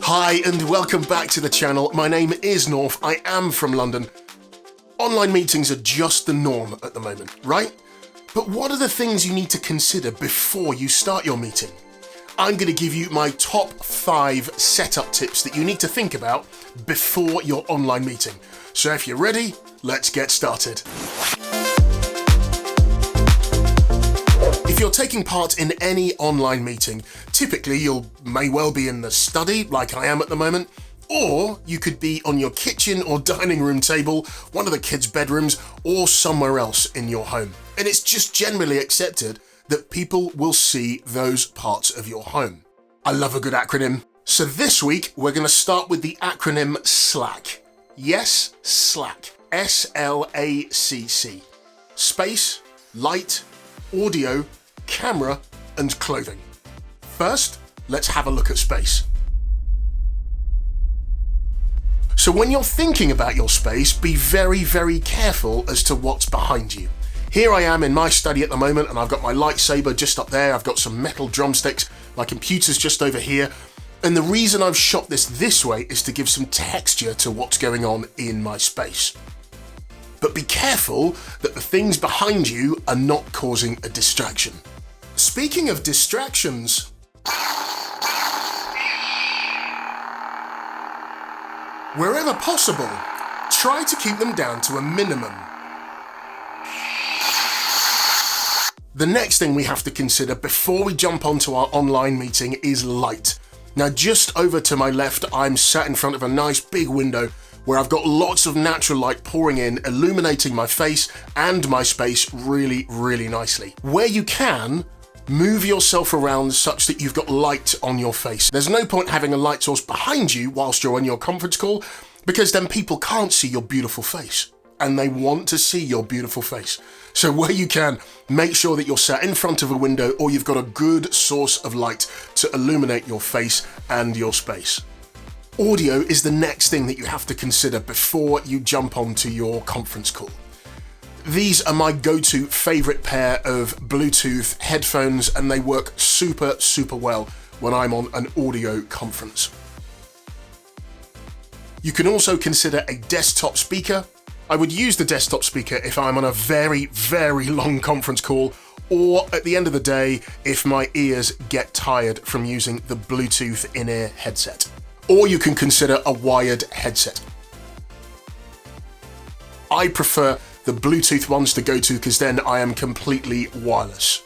Hi and welcome back to the channel. My name is Norf, I am from London. Online meetings are just the norm at the moment, right? But what are the things you need to consider before you start your meeting? I'm going to give you my top 5 setup tips that you need to think about before your online meeting. So if you're ready, let's get started. If you're taking part in any online meeting, typically you may well be in the study, like I am at the moment, or you could be on your kitchen or dining room table, one of the kids' bedrooms, or somewhere else in your home. And it's just generally accepted that people will see those parts of your home. I love a good acronym. So this week, we're going to start with the acronym S.L.A.C.C. Yes, S.L.A.C.C. S.L.A.C.C. Space, light, audio, camera, and clothing. First, let's have a look at space. So when you're thinking about your space, be very, very careful as to what's behind you. Here I am in my study at the moment, and I've got my lightsaber just up there, I've got some metal drumsticks, my computer's just over here, and the reason I've shot this way is to give some texture to what's going on in my space. But be careful that the things behind you are not causing a distraction. Speaking of distractions, wherever possible, try to keep them down to a minimum. The next thing we have to consider before we jump onto our online meeting is light. Now just over to my left, I'm sat in front of a nice big window where I've got lots of natural light pouring in, illuminating my face and my space really, really nicely. Where you can, move yourself around such that you've got light on your face. There's no point having a light source behind you whilst you're on your conference call, because then people can't see your beautiful face, and they want to see your beautiful face. So where you can, make sure that you're sat in front of a window or you've got a good source of light to illuminate your face and your space. Audio is the next thing that you have to consider before you jump onto your conference call. These are my go-to favorite pair of Bluetooth headphones, and they work super, super well when I'm on an audio conference. You can also consider a desktop speaker. I would use the desktop speaker if I'm on a very, very long conference call, or at the end of the day, if my ears get tired from using the Bluetooth in-ear headset. Or you can consider a wired headset. I prefer the Bluetooth ones to go to because then I am completely wireless.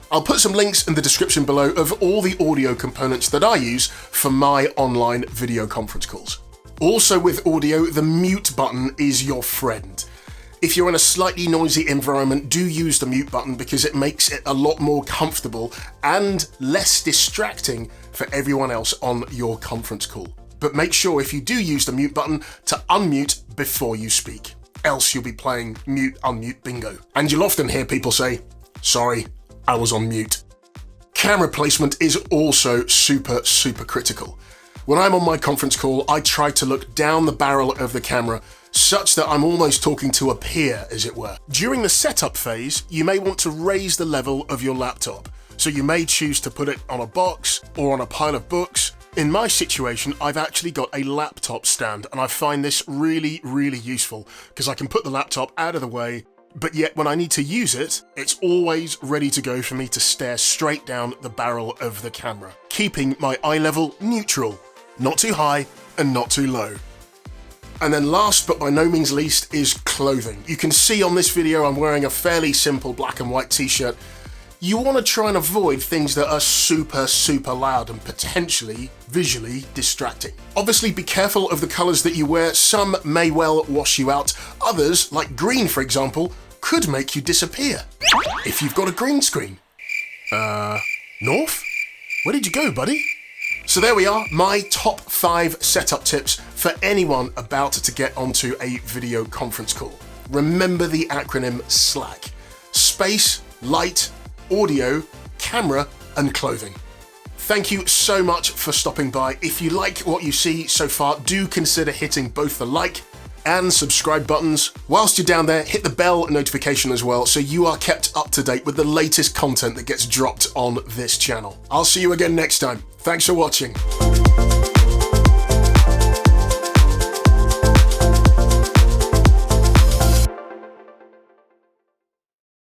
I'll put some links in the description below of all the audio components that I use for my online video conference calls. Also with audio, the mute button is your friend. If you're in a slightly noisy environment, do use the mute button because it makes it a lot more comfortable and less distracting for everyone else on your conference call. But make sure if you do use the mute button to unmute before you speak, else you'll be playing mute unmute bingo. And you'll often hear people say, "Sorry, I was on mute." Camera placement is also super, super critical. When I'm on my conference call, I try to look down the barrel of the camera such that I'm almost talking to a peer, as it were. During the setup phase, you may want to raise the level of your laptop. So you may choose to put it on a box or on a pile of books. In my situation, I've actually got a laptop stand, and I find this really, really useful because I can put the laptop out of the way, but yet when I need to use it, it's always ready to go for me to stare straight down the barrel of the camera, keeping my eye level neutral, not too high and not too low. And then last but by no means least is clothing. You can see on this video I'm wearing a fairly simple black and white t-shirt. You want to try and avoid things that are super, super loud and potentially visually distracting. Obviously be careful of the colours that you wear. Some may well wash you out. Others, like green for example, could make you disappear if you've got a green screen. Norf? Where did you go, buddy? So there we are, my top 5 setup tips for anyone about to get onto a video conference call. Remember the acronym S.L.A.C.C. Space, light, audio, camera, and clothing. Thank you so much for stopping by. If you like what you see so far, do consider hitting both the like and subscribe buttons. Whilst you're down there, hit the bell notification as well so you are kept up to date with the latest content that gets dropped on this channel. I'll see you again next time. Thanks for watching.